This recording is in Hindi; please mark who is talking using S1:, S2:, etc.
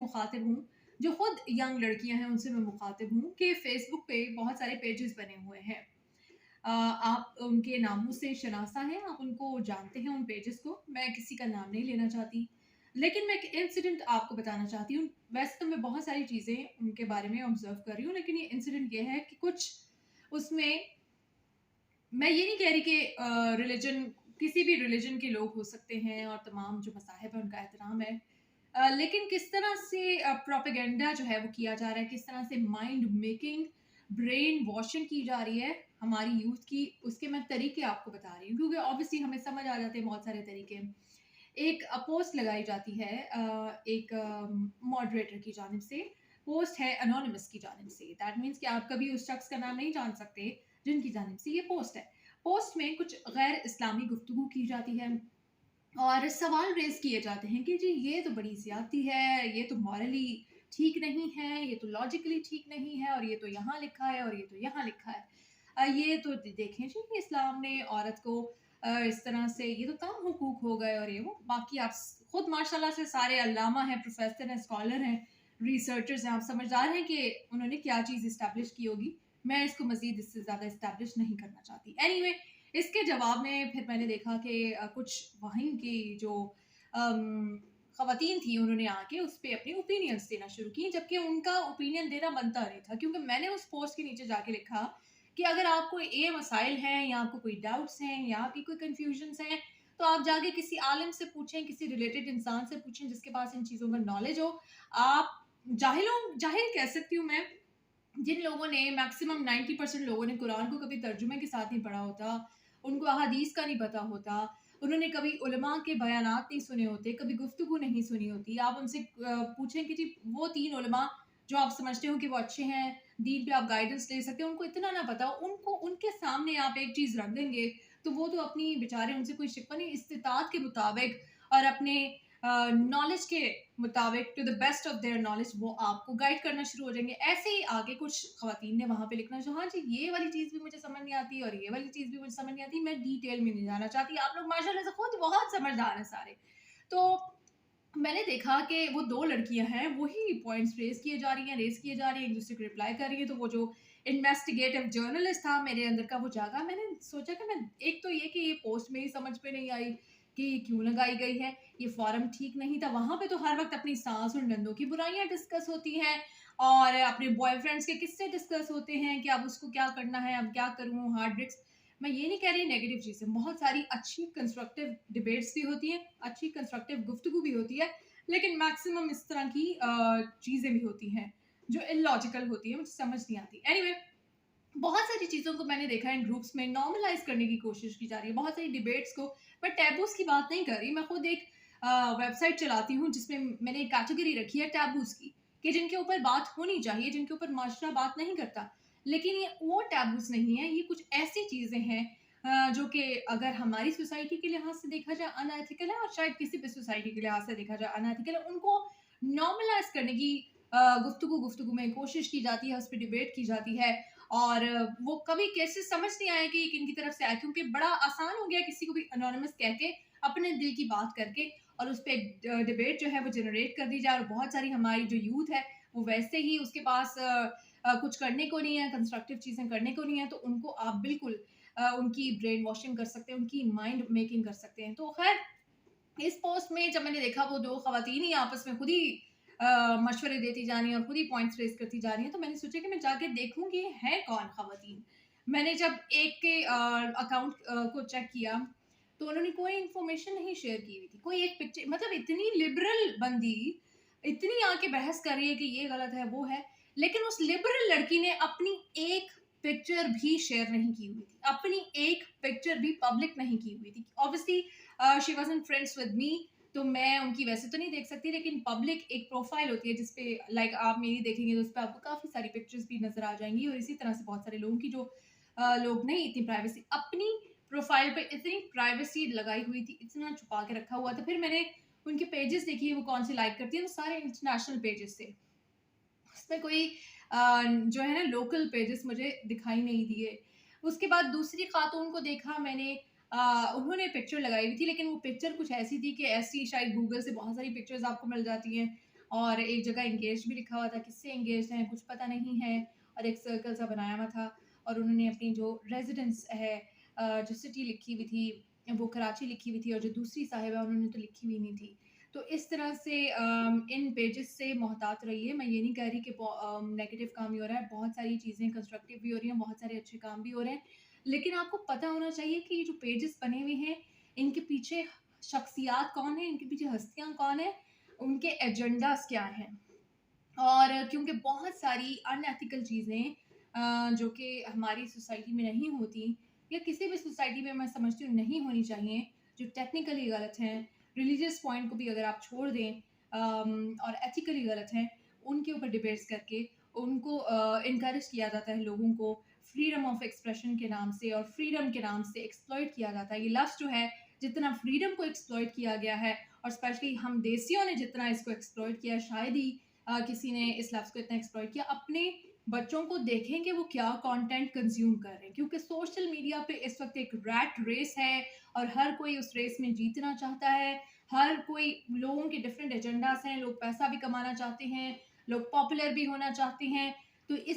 S1: मुखातिब हूँ, जो खुद यंग लड़कियां हैं उनसे मैं मुखातिब हूँ कि फेसबुक पे बहुत सारे पेजेस बने हुए हैं। आप उनके नामों से शनासा हैं, आप उनको जानते हैं उन पेजेस को, मैं किसी का नाम नहीं लेना चाहती। लेकिन मैं एक इंसिडेंट आपको बताना चाहती हूँ। वैसे तो मैं बहुत सारी चीज़ें उनके बारे में ऑब्ज़र्व कर रही हूँ, लेकिन ये इंसिडेंट ये है कि कुछ उसमें, मैं ये नहीं कह रही कि रिलिजन, किसी भी रिलिजन के लोग हो सकते हैं और तमाम जो मज़ाहिब हैं उनका एहतराम है। लेकिन किस तरह से प्रोपेगेंडा जो है वो किया जा रहा है, किस तरह से माइंड मेकिंग, ब्रेन वॉशिंग की जा रही है हमारी यूथ की, उसके मैं तरीके आपको बता रही हूँ, क्योंकि ऑब्वियसली हमें समझ आ जाते हैं बहुत सारे तरीके। एक पोस्ट लगाई जाती है एक मॉडरेटर की जानिब से, पोस्ट है अनोनिमस की जानिब से, दैट मीन्स कि आप कभी उस शख्स का नाम नहीं जान सकते जिनकी जानिब से ये पोस्ट है। पोस्ट में कुछ गैर इस्लामी गुफ्तगू की जाती है और सवाल रेज़ किए जाते हैं कि जी ये तो बड़ी ज़्यादती है, ये तो मॉरली ठीक नहीं है, ये तो लॉजिकली ठीक नहीं है, और ये तो यहाँ लिखा है और ये तो यहाँ लिखा है। ये तो देखें जी कि इस्लाम ने औरत को इस तरह से, ये तो कम हुकूक हो गए और ये वो। बाकी आप खुद माशाल्लाह से सारे अल्लामा हैं, प्रोफ़ेसर हैं, स्कॉलर हैं, रिसर्चर्स हैं, आप समझदार हैं कि उन्होंने क्या चीज़ इस्टेब्लिश की होगी। मैं इसको मज़ीद इससे ज़्यादा इस्टेब्लिश नहीं करना चाहती। एनीवे, इसके जवाब में फिर मैंने देखा कि कुछ वहीं की जो ख़वातीन थी, उन्होंने आके उस पे अपनी ओपिनियंस देना शुरू की, जबकि उनका ओपिनियन देना बनता नहीं था, क्योंकि मैंने उस पोस्ट के नीचे जाके लिखा कि अगर आपको ये मसाइल हैं या आपको कोई डाउट्स हैं या आपकी कोई कन्फ्यूजन्स हैं, तो आप जाके किसी आलिम से पूछें, किसी रिलेटेड इंसान से पूछें जिसके पास इन चीज़ों का नॉलेज हो। आप जाहिल कह सकती हूँ मैं, जिन लोगों ने, मैक्सिमम 90% लोगों ने कुरान को कभी तर्जुमे के साथ नहीं पढ़ा होता, उनको अहादीस का नहीं पता होता, उन्होंने कभी उलमा के बयानात नहीं सुने होते, कभी गुफ्तगू नहीं सुनी होती। आप उनसे पूछें कि जी वो 3 उलमा जो आप समझते हो कि वो अच्छे हैं, दीन पे आप गाइडेंस ले सकते हो, उनको इतना ना पता हो, उनको उनके सामने आप एक चीज़ रख देंगे, तो वो तो अपनी बेचारे, उनसे कोई शिकवा नहीं, इस्तिताअत के मुताबिक और अपने नॉलेज के मुताबिक, to the best of their knowledge, वो आपको गाइड करना शुरू हो जाएँगे। ऐसे ही आगे कुछ ख़वातीन ने वहाँ पे लिखना शुरू, हाँ जी, ये वाली चीज़ भी मुझे समझ नहीं आती और ये वाली चीज़ भी मुझे समझ नहीं आती, मैं डिटेल में नहीं जाना चाहती। आप लोग माशाल्लाह से खुद बहुत समझदार हैं सारे। तो मैंने देखा कि वो 2 लड़कियाँ हैं, वही पॉइंट्स रेज़ किए जा रही हैं, एक-दूसरे को रिप्लाई कर रही हैं, तो वो जो इन्वेस्टिगेटिव जर्नलिस्ट था मेरे अंदर का, वो जागा। मैंने सोचा कि मैं, एक तो ये कि ये पोस्ट मेरी समझ में नहीं आई कि ये क्यों लगाई गई है, ये फ़ोरम ठीक नहीं था। वहाँ पे तो हर वक़्त अपनी सास और नंदों की बुराइयाँ डिस्कस होती हैं और अपने बॉयफ्रेंड्स के किस्से डिस्कस होते हैं कि अब उसको क्या करना है, अब क्या करूँ, हार्ड ब्रेक्स। मैं ये नहीं कह रही नेगेटिव चीज़ें, बहुत सारी अच्छी कंस्ट्रक्टिव डिबेट्स भी होती हैं, अच्छी कंस्ट्रक्टिव गुफ्तगू भी होती है, लेकिन मैक्सिमम इस तरह की चीज़ें भी होती हैं, जो इलॉजिकल होती हैं, मुझे समझ नहीं आती। एनीवे, बहुत सारी चीज़ों को मैंने देखा है इन ग्रुप्स में नॉर्मलाइज़ करने की कोशिश की जा रही है, बहुत सारी डिबेट्स को। मैं टैबूज़ की बात नहीं कर रही, मैं खुद एक वेबसाइट चलाती हूँ जिसमें मैंने एक कैटेगरी रखी है टैबूज़ की, कि जिनके ऊपर बात होनी चाहिए, जिनके ऊपर माशरा बात नहीं करता। लेकिन ये वो टैबूज़ नहीं है, ये कुछ ऐसी चीज़ें हैं जो कि अगर हमारी सोसाइटी के लिहाज से देखा जाए अनएथिकल है, और शायद किसी भी सोसाइटी के लिहाज से देखा जाए अनएथिकल है, उनको नॉर्मलाइज़ करने की गुफ्तगू में कोशिश की जाती है, उस पे डिबेट की जाती है। और वो कभी केसेस समझ नहीं आया कि किन की तरफ से आया, क्योंकि बड़ा आसान हो गया किसी को भी अनोनिमस कह के अपने दिल की बात करके और उस पे डिबेट जो है वो जनरेट कर दी जाए, और बहुत सारी हमारी जो यूथ है वो वैसे ही उसके पास कुछ करने को नहीं है, कंस्ट्रक्टिव चीज़ें करने को नहीं है, तो उनको आप बिल्कुल उनकी ब्रेन वॉशिंग कर सकते हैं, उनकी माइंड मेकिंग कर सकते हैं। तो खैर, इस पोस्ट में जब मैंने देखा वो 2 ख़वातीन ही आपस में खुद ही मशवरे देती जा रही हैं और खुद ही पॉइंट्स रेज़ करती जा रही हैं, तो मैंने सोचा कि मैं जाके देखूँ कि हैं कौन ख़वातीन। मैंने जब एक के अकाउंट को चेक किया, तो उन्होंने कोई इन्फॉर्मेशन नहीं शेयर की हुई थी। कोई एक पिक्चर, मतलब इतनी लिबरल बंदी, इतनी आके बहस कर रही है कि ये गलत है, वो है, लेकिन उस लिबरल लड़की ने अपनी एक पिक्चर भी शेयर नहीं की हुई थी। अपनी एक पिक्चर भी पब्लिक नहीं की हुई थी। Obviously she wasn't friends with me, तो मैं उनकी वैसे तो नहीं देख सकती, लेकिन पब्लिक एक प्रोफाइल होती है जिसपे लाइक आप मेरी देखेंगे तो उसपे आपको काफ़ी सारी पिक्चर्स भी नज़र आ जाएँगी, और इसी तरह से बहुत सारे लोगों की जो लोग नहीं इतनी प्राइवेसी, अपनी प्रोफाइल पे इतनी प्राइवेसी लगाई हुई थी, इतना छुपा के रखा हुआ था। फिर मैंने उनके पेजेस देखिए वो कौन से लाइक करती है, वो सारे इंटरनेशनल पेजेस थे। उसमें कोई जो है ना लोकल पेजेस मुझे दिखाई नहीं दिए। उसके बाद दूसरी ख़ातून को देखा मैंने, उन्होंने पिक्चर लगाई हुई थी, लेकिन वो पिक्चर कुछ ऐसी थी कि ऐसी शायद गूगल से बहुत सारी पिक्चर्स आपको मिल जाती हैं। और एक जगह एंगेज भी लिखा हुआ था, किससे एंगेज हैं कुछ पता नहीं है, और एक सर्कल सा बनाया हुआ था, और उन्होंने अपनी जो रेजिडेंस है, जो सिटी लिखी हुई थी वो कराची लिखी हुई थी, और जो दूसरी साहिब है उन्होंने तो लिखी हुई नहीं थी। तो इस तरह से इन पेजेस से मोहतात रहिए। मैं ये नहीं कह रही कि नेगेटिव काम ही हो रहा है, बहुत सारी चीज़ें कंस्ट्रक्टिव भी हो रही हैं, बहुत सारे अच्छे काम भी हो रहे हैं, लेकिन आपको पता होना चाहिए कि ये जो पेजेस बने हुए हैं, इनके पीछे शख्सियात कौन है, इनके पीछे हस्तियाँ कौन है, उनके एजेंडास क्या हैं। और क्योंकि बहुत सारी अनएथिकल चीज़ें जो कि हमारी सोसाइटी में नहीं होती, या किसी भी सोसाइटी में मैं समझती हूँ नहीं होनी चाहिए, जो टेक्निकली गलत हैं, रिलीजियस पॉइंट को भी अगर आप छोड़ दें, और एथिकली गलत हैं, उनके ऊपर डिबेट्स करके उनको इनकरेज किया जाता है लोगों को, फ्रीडम ऑफ एक्सप्रेशन के नाम से और फ्रीडम के नाम से एक्सप्लॉइट किया जाता है। ये लफ्ज़ जो है, जितना फ्रीडम को एक्सप्लॉइट किया गया है, और स्पेशली हम देसियों ने जितना इसको एक्सप्लॉइट किया, शायद ही किसी ने इस लफ्ज़ को इतना एक्सप्लॉइट किया। अपने बच्चों को देखें कि वो क्या कंटेंट कंज्यूम कर रहे हैं, क्योंकि सोशल मीडिया पे इस वक्त एक रैट रेस है, और हर कोई उस रेस में जीतना चाहता है। हर कोई, लोगों के डिफरेंट एजेंडास हैं, लोग पैसा भी कमाना चाहते हैं, लोग पॉपुलर भी होना चाहते हैं। तो इस